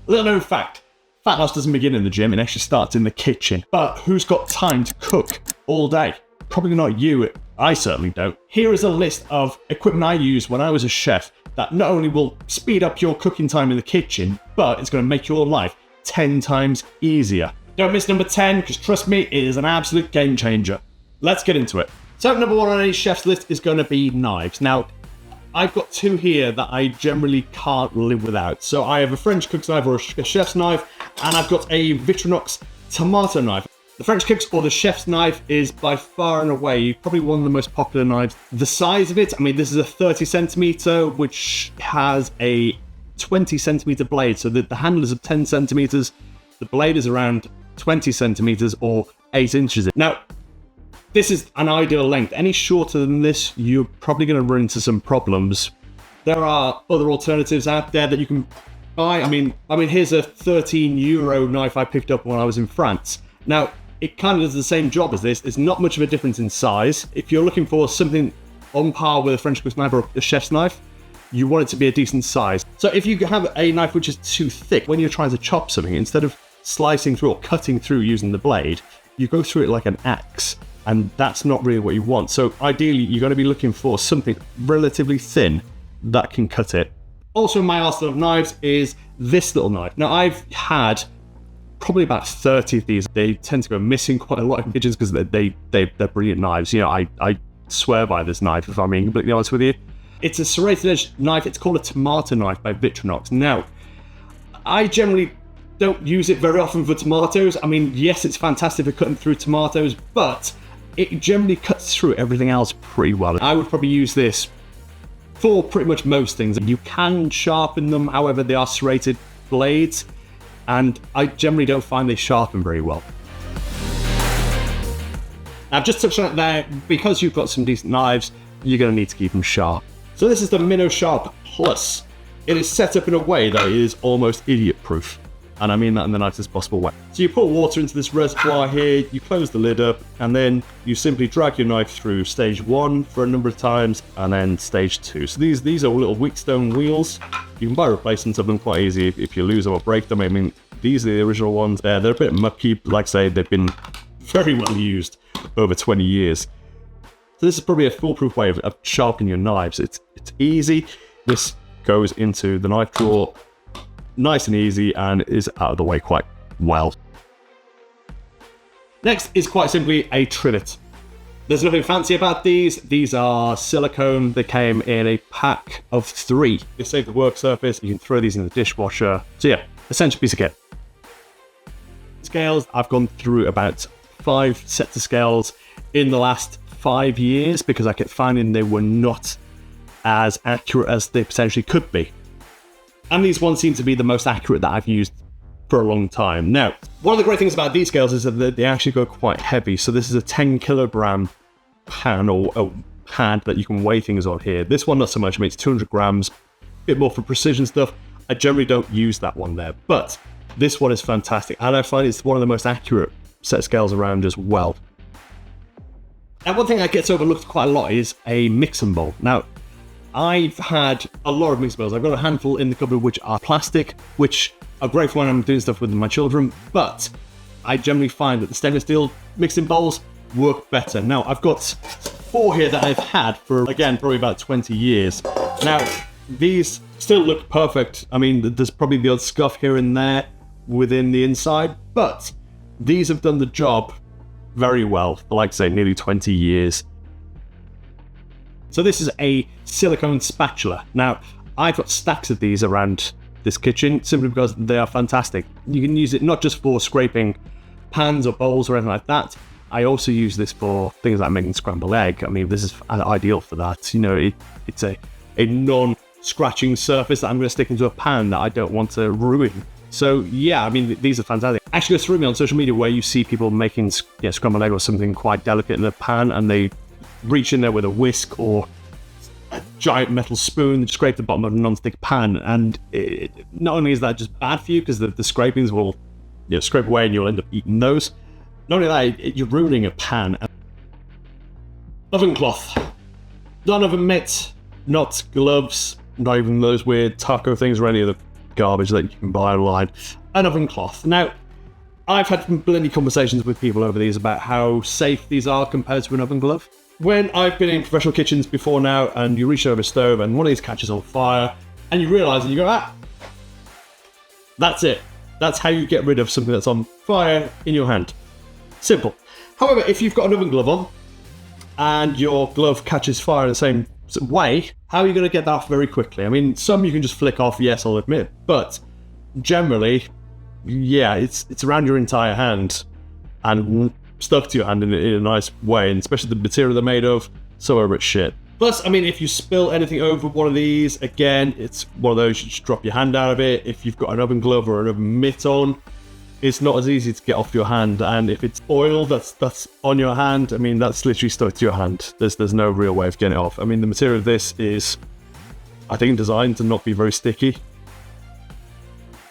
Little known fact, fat loss doesn't begin in the gym, it actually starts in the kitchen. But who's got time to cook all day? Probably not you, I certainly don't. Here is a list of equipment I used when I was a chef that not only will speed up your cooking time in the kitchen, but it's going to make your life 10 times easier. Don't miss number 10, because trust me, it is an absolute game changer. Let's get into it. So number 1 on any chef's list is going to be knives. Now, I've got 2 here that I generally can't live without. So I have a French cook's knife or a chef's knife, and I've got a Victorinox tomato knife. The French cook's or the chef's knife is by far and away probably one of the most popular knives. The size of it, I mean, this is a 30 centimeter, which has a 20 centimeter blade. So the handle is of 10 centimeters. The blade is around 20 centimeters or 8 inches. Now, this is an ideal length. Any shorter than this, you're probably going to run into some problems. There are other alternatives out there that you can buy. I mean, here's a 13 euro knife I picked up when I was in France. Now, it kind of does the same job as this. It's not much of a difference in size. If you're looking for something on par with a French cook's knife or a chef's knife, you want it to be a decent size. So if you have a knife which is too thick, when you're trying to chop something, instead of slicing through or cutting through using the blade, you go through it like an axe, and that's not really what you want. So ideally, you're going to be looking for something relatively thin that can cut it. Also in my arsenal of knives is this little knife. Now, I've had probably about 30 of these. They tend to go missing quite a lot in kitchens because they're brilliant knives. You know, I swear by this knife, if I'm being completely honest with you. It's a serrated edge knife. It's called a tomato knife by Victorinox. Now, I generally don't use it very often for tomatoes. I mean, yes, it's fantastic for cutting through tomatoes, but it generally cuts through everything else pretty well. I would probably use this for pretty much most things. You can sharpen them, however, they are serrated blades, and I generally don't find they sharpen very well. I've just touched on it there. Because you've got some decent knives, you're going to need to keep them sharp. So this is the Minnow Sharp Plus. It is set up in a way that is almost idiot-proof. And I mean that in the nicest possible way. So you pour water into this reservoir here, you close the lid up, and then you simply drag your knife through stage 1 for a number of times, and then stage 2. So these are little Wheatstone wheels. You can buy replacements of them quite easy if you lose them or break them. I mean, these are the original ones. They're a bit mucky. Like I say, they've been very well used over 20 years. So this is probably a foolproof way of sharpening your knives. It's easy. This goes into the knife drawer, nice and easy, and is out of the way quite well. Next is quite simply a trivet. There's nothing fancy about these. These are silicone. They came in a pack of 3. They save the work surface. You can throw these in the dishwasher. So yeah, essential piece of kit. Scales, I've gone through about 5 sets of scales in the last 5 years because I kept finding they were not as accurate as they potentially could be. And these ones seem to be the most accurate that I've used for a long time. Now, one of the great things about these scales is that they actually go quite heavy. So this is a 10 kilogram pan or a pad that you can weigh things on here. This one, not so much. I mean, it's 200 grams, a bit more for precision stuff. I generally don't use that one there, but this one is fantastic. And I find it's one of the most accurate set of scales around as well. And one thing that gets overlooked quite a lot is a mixing bowl. Now, I've had a lot of mixing bowls. I've got a handful in the cupboard which are plastic, which are great for when I'm doing stuff with my children, but I generally find that the stainless steel mixing bowls work better. Now, I've got 4 here that I've had for, again, probably about 20 years. Now, these still look perfect. I mean, there's probably the odd scuff here and there within the inside, but these have done the job very well for, like I say, nearly 20 years. So this is a silicone spatula. Now, I've got stacks of these around this kitchen simply because they are fantastic. You can use it not just for scraping pans or bowls or anything like that. I also use this for things like making scrambled egg. I mean, this is ideal for that. You know, it's a non-scratching surface that I'm going to stick into a pan that I don't want to ruin. So yeah, I mean, these are fantastic. Actually, it threw me on social media where you see people making scrambled egg or something quite delicate in a pan, and they reach in there with a whisk or a giant metal spoon and scrape the bottom of a non-stick pan, and not only is that just bad for you because the scrapings will scrape away and you'll end up eating those, not only that, you're ruining a pan. Oven cloth, not oven mitts, not gloves, not even those weird taco things or any of the garbage that you can buy online. An oven cloth. Now, I've had plenty of conversations with people over these about how safe these are compared to an oven glove. When I've been in professional kitchens before now, and you reach over a stove and one of these catches on fire, and you realise and you go, that's it. That's how you get rid of something that's on fire in your hand. Simple. However, if you've got an oven glove on, and your glove catches fire in the same way, how are you going to get that off very quickly? I mean, some you can just flick off, yes, I'll admit, but generally, yeah, it's around your entire hand and stuck to your hand in a nice way, and especially the material they're made of, so over it's shit. Plus, I mean, if you spill anything over one of these, again, it's one of those, you just drop your hand out of it. If you've got an oven glove or an oven mitt on, it's not as easy to get off your hand, and if it's oil that's on your hand, I mean, that's literally stuck to your hand. There's no real way of getting it off. I mean, the material of this is, I think, designed to not be very sticky.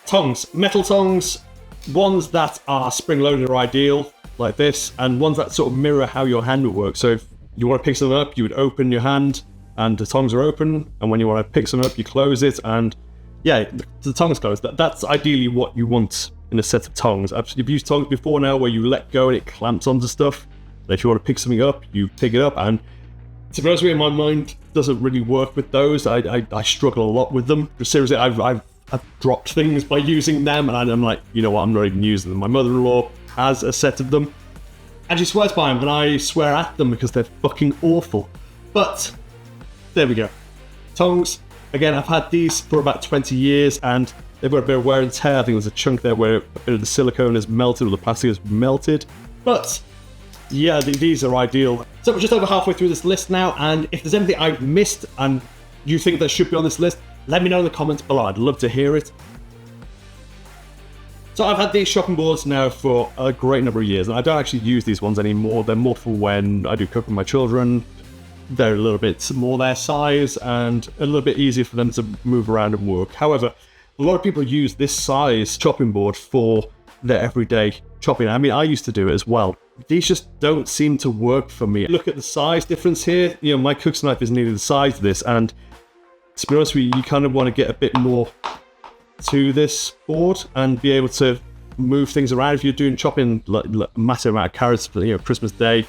Tongs, metal tongs, ones that are spring-loaded are ideal, like this, and ones that sort of mirror how your hand would work. So if you want to pick something up, you would open your hand, and the tongs are open, and when you want to pick something up, you close it, and yeah, the tongs closed. That's ideally what you want in a set of tongs. I've used tongs before now where you let go and it clamps onto stuff. If you want to pick something up, you pick it up, and to be honest with you, my mind doesn't really work with those. I struggle a lot with them. Seriously, I've dropped things by using them, and I'm like, you know what, I'm not even using them. My mother-in-law has a set of them, and she swears by them, and I swear at them because they're fucking awful. But there we go. Tongs, again, I've had these for about 20 years, and they've got a bit of wear and tear. I think there's a chunk there where a bit of the silicone is melted or the plastic is melted. But yeah, these are ideal. So we're just over halfway through this list now, and if there's anything I've missed and you think that should be on this list, let me know in the comments below. I'd love to hear it. So I've had these chopping boards now for a great number of years, and I don't actually use these ones anymore. They're more for when I do cook with my children. They're a little bit more their size and a little bit easier for them to move around and work. However, a lot of people use this size chopping board for their everyday chopping. I mean, I used to do it as well. These just don't seem to work for me. Look at the size difference here. You know, my cook's knife is nearly the size of this, and to be honest with you, you kind of want to get a bit more to this board and be able to move things around. If you're doing chopping like a massive amount of carrots for, you know, Christmas Day,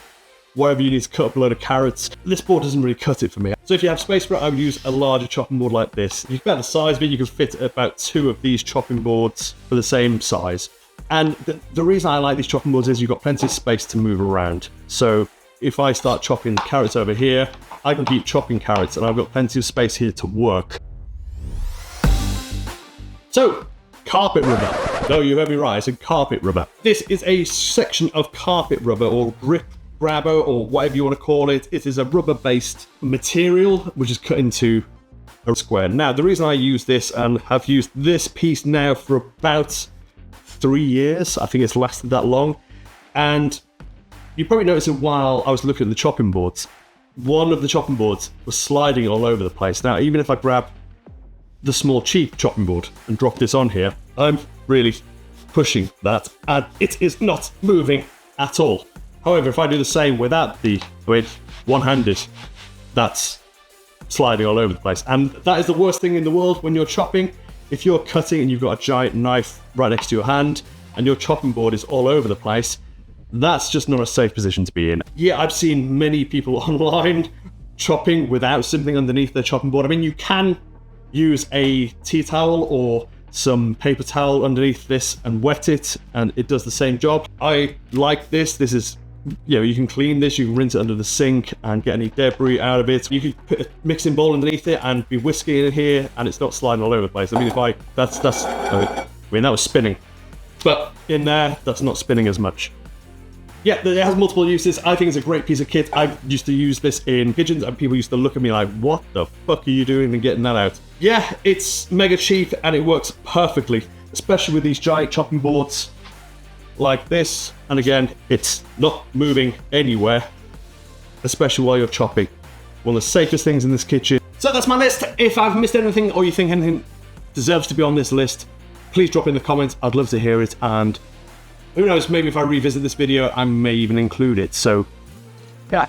wherever you need to cut up a load of carrots, this board doesn't really cut it for me. So if you have space for it, I would use a larger chopping board like this. If you compare the size of it, you can fit about 2 of these chopping boards for the same size. And the reason I like these chopping boards is you've got plenty of space to move around. So if I start chopping carrots over here, I can keep chopping carrots, and I've got plenty of space here to work. So, carpet rubber. No, you heard me right, I said carpet rubber. This is a section of carpet rubber, or grip grabber, or whatever you want to call it. It is a rubber-based material which is cut into a square. Now, the reason I use this, and have used this piece now for about 3 years, I think it's lasted that long, and you probably noticed it while I was looking at the chopping boards. One of the chopping boards was sliding all over the place. Now, even if I grab the small cheap chopping board and drop this on here, I'm really pushing that, and it is not moving at all. However, if I do the same without the, one-handed, that's sliding all over the place. And that is the worst thing in the world when you're chopping. If you're cutting and you've got a giant knife right next to your hand and your chopping board is all over the place, that's just not a safe position to be in. Yeah, I've seen many people online chopping without something underneath their chopping board. I mean, you can use a tea towel or some paper towel underneath this and wet it, and it does the same job. I like this. This is, you know, you can clean this, you can rinse it under the sink and get any debris out of it. You can put a mixing bowl underneath it and be whisking in here, and it's not sliding all over the place. I mean, that was spinning, but in there, that's not spinning as much. Yeah, it has multiple uses. I think it's a great piece of kit. I used to use this in kitchens, and people used to look at me like, what the fuck are you doing and getting that out? Yeah, it's mega cheap, and it works perfectly, especially with these giant chopping boards like this. And again, it's not moving anywhere, especially while you're chopping. One of the safest things in this kitchen. So that's my list. If I've missed anything, or you think anything deserves to be on this list, please drop in the comments. I'd love to hear it, and who knows, maybe if I revisit this video, I may even include it. So, yeah.